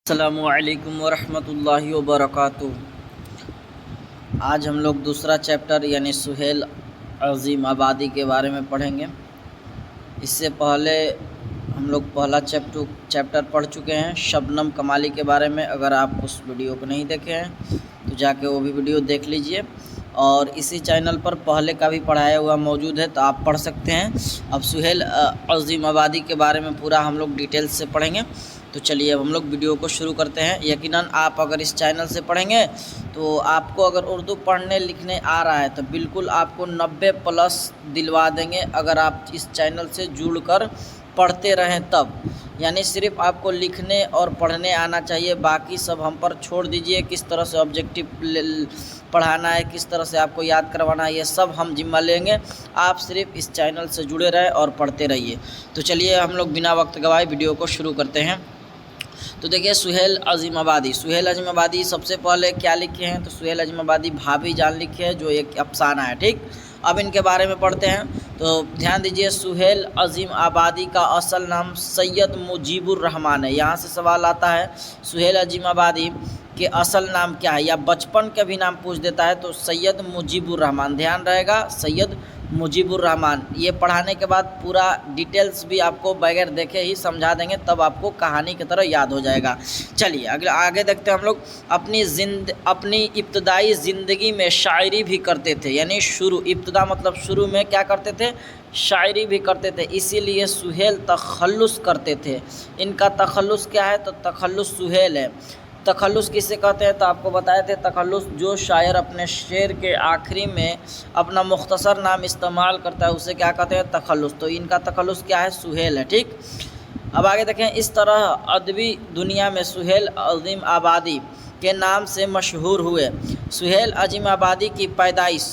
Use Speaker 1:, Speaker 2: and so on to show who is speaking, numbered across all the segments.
Speaker 1: السلام علیکم ورحمۃ اللہ وبرکاتہ۔ آج ہم لوگ دوسرا چیپٹر یعنی سہیل عظیم آبادی کے بارے میں پڑھیں گے۔ اس سے پہلے ہم لوگ پہلا چیپٹر پڑھ چکے ہیں شبنم کمالی کے بارے میں۔ اگر آپ اس ویڈیو کو نہیں دیکھے ہیں تو جا کے وہ بھی ویڈیو دیکھ لیجئے، اور اسی چینل پر پہلے کا بھی پڑھایا ہوا موجود ہے تو آپ پڑھ سکتے ہیں۔ اب سہیل عظیم آبادی کے بارے میں پورا ہم لوگ ڈیٹیل سے پڑھیں گے، تو چلیے اب ہم لوگ ویڈیو کو شروع کرتے ہیں۔ یقیناً آپ اگر اس چینل سے پڑھیں گے تو آپ کو اگر اردو پڑھنے لکھنے آ رہا ہے تو بالکل آپ کو 90+ دلوا دیں گے، اگر آپ اس چینل سے جڑ کر پڑھتے رہیں تب۔ یعنی صرف آپ کو لکھنے اور پڑھنے آنا چاہیے، باقی سب ہم پر چھوڑ دیجئے۔ کس طرح سے آبجیکٹیو پڑھانا ہے، کس طرح سے آپ کو یاد کروانا ہے، یہ سب ہم ذمہ لیں گے۔ آپ صرف اس چینل سے جڑے رہیں اور پڑھتے رہیے۔ تو چلیے ہم لوگ بنا وقت گوائے ویڈیو کو شروع کرتے ہیں۔ تو دیکھیے سہیل عظیم آبادی سب سے پہلے کیا لکھے ہیں، تو سہیل عظیم آبادی بھابھی جان لکھے ہیں، جو ایک افسانہ ہے، ٹھیک۔ اب ان کے بارے میں پڑھتے ہیں تو دھیان دیجئے۔ سہیل عظیم آبادی کا اصل نام سید مجیب الرحمان ہے۔ یہاں سے سوال آتا ہے سہیل عظیم آبادی کے اصل نام کیا ہے، یا بچپن کا بھی نام پوچھ دیتا ہے تو سید مجیب الرحمان دھیان رہے گا، سید مجیب الرحمان۔ یہ پڑھانے کے بعد پورا ڈیٹیلز بھی آپ کو بغیر دیکھے ہی سمجھا دیں گے، تب آپ کو کہانی کی طرح یاد ہو جائے گا۔ چلیے آگے دیکھتے ہیں ہم لوگ۔ اپنی ابتدائی زندگی میں شاعری بھی کرتے تھے، یعنی ابتدا مطلب شروع میں کیا کرتے تھے، شاعری بھی کرتے تھے، اسی لیے سہیل تخلص کرتے تھے۔ ان کا تخلص کیا ہے، تو تخلص سہیل ہے۔ تخلص کسے کہتے ہیں تو آپ کو بتائے تھے، تخلص جو شاعر اپنے شعر کے آخری میں اپنا مختصر نام استعمال کرتا ہے اسے کیا کہتے ہیں، تخلص۔ تو ان کا تخلص کیا ہے، سہیل ہے، ٹھیک۔ اب آگے دیکھیں، اس طرح ادبی دنیا میں سہیل عظیم آبادی کے نام سے مشہور ہوئے۔ سہیل عظیم آبادی کی پیدائش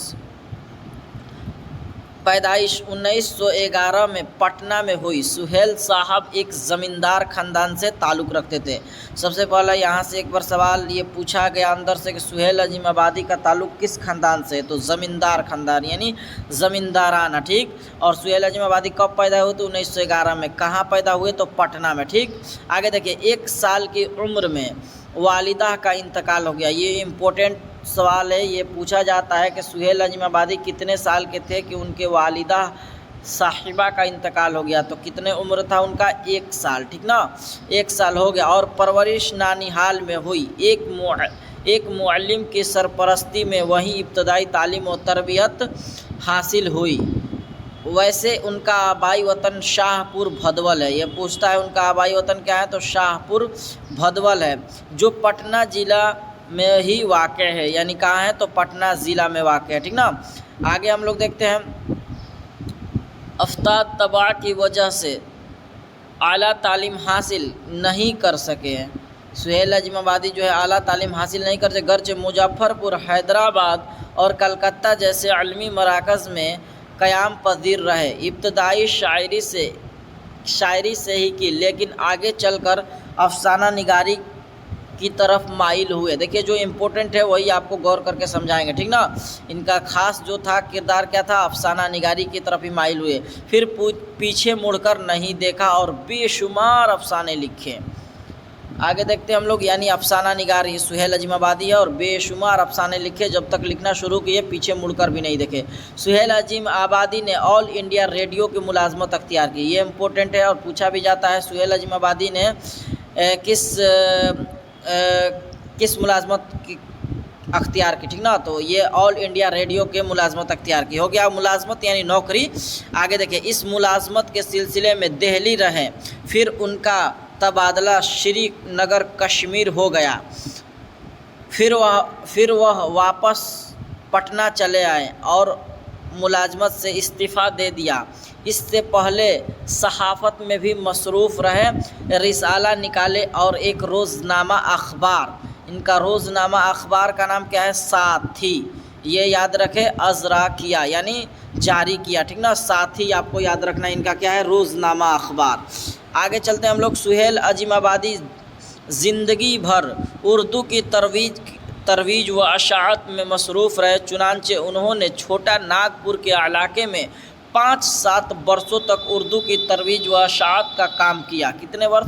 Speaker 1: 1911 میں پٹنہ میں ہوئی۔ سہیل صاحب ایک زمیندار خاندان سے تعلق رکھتے تھے۔ سب سے پہلے یہاں سے ایک بار سوال یہ پوچھا گیا اندر سے کہ سہیل عظیم آبادی کا تعلق کس خاندان سے ہے، تو زمیندار خاندان یعنی زمیندارانہ، ٹھیک۔ اور سہیل عظیم آبادی کب پیدا ہوئے تو 1911 میں۔ کہاں پیدا ہوئے تو پٹنہ میں، ٹھیک۔ آگے دیکھیے، 1 سال کی عمر میں والدہ کا انتقال ہو گیا۔ یہ امپورٹنٹ سوال ہے، یہ پوچھا جاتا ہے کہ سہیل عظیم آبادی کتنے سال کے تھے کہ ان کے والدہ صاحبہ کا انتقال ہو گیا، تو کتنے عمر تھا ان کا، 1 سال، ٹھیک نا، 1 سال ہو گیا۔ اور پرورش نانیہال میں ہوئی، ایک معلم کی سرپرستی میں وہیں ابتدائی تعلیم و تربیت حاصل ہوئی۔ ویسے ان کا آبائی وطن شاہ پور بھدول ہے۔ یہ پوچھتا ہے ان کا آبائی وطن کیا ہے تو شاہ پور بھدول ہے، جو پٹنہ ضلع میں ہی واقع ہے۔ یعنی کہاں ہے تو پٹنہ ضلع میں واقع ہے، ٹھیک نا۔ آگے ہم لوگ دیکھتے ہیں، افتاد تباہ کی وجہ سے اعلیٰ تعلیم حاصل نہیں کر سکے ہیں۔ سہیل عظیم آبادی جو ہے اعلیٰ تعلیم حاصل نہیں کر سکے، گرچہ مظفر پور، حیدرآباد اور کلکتہ جیسے علمی مراکز میں قیام پذیر رہے۔ ابتدائی شاعری سے ہی کی، لیکن آگے چل کر افسانہ نگاری کی طرف مائل ہوئے۔ دیکھیے جو امپورٹنٹ ہے وہی آپ کو غور کر کے سمجھائیں گے، ٹھیک نا۔ ان کا خاص جو تھا کردار کیا تھا، افسانہ نگاری کی طرف ہی مائل ہوئے، پھر پیچھے مڑ کر نہیں دیکھا اور بے شمار افسانے لکھے۔ آگے دیکھتے ہیں ہم لوگ، یعنی افسانہ نگار یہ سہیل عظیم آبادی ہے، اور بے شمار افسانے لکھے، جب تک لکھنا شروع کیے پیچھے مڑ کر بھی نہیں دیکھے۔ سہیل عظیم آبادی نے آل انڈیا ریڈیو کی ملازمت اختیار کی۔ یہ امپورٹنٹ ہے اور پوچھا بھی جاتا ہے، سہیل عظیم آبادی نے کس ملازمت کی اختیار کی، ٹھیک نا، تو یہ آل انڈیا ریڈیو کے ملازمت اختیار کی۔ ہو گیا ملازمت یعنی نوکری۔ آگے دیکھیں، اس ملازمت کے سلسلے میں دہلی رہیں، پھر ان کا تبادلہ شری نگر کشمیر ہو گیا، پھر وہ واپس پٹنہ چلے آئے اور ملازمت سے استعفیٰ دے دیا۔ اس سے پہلے صحافت میں بھی مصروف رہے، رسالہ نکالے اور ایک روزنامہ اخبار، ان کا روزنامہ اخبار کا نام کیا ہے، ساتھی، یہ یاد رکھے، اجرا کیا یعنی جاری کیا، ٹھیک نا۔ ساتھی آپ کو یاد رکھنا ہے، ان کا کیا ہے، روزنامہ اخبار۔ آگے چلتے ہیں ہم لوگ، سہیل عظیم آبادی زندگی بھر اردو کی ترویج و اشاعت میں مصروف رہے، چنانچہ انہوں نے چھوٹا ناگپور کے علاقے میں 5-7 برسوں تک اردو کی ترویج و اشاعت کا کام کیا۔ کتنے برس،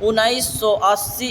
Speaker 1: 1980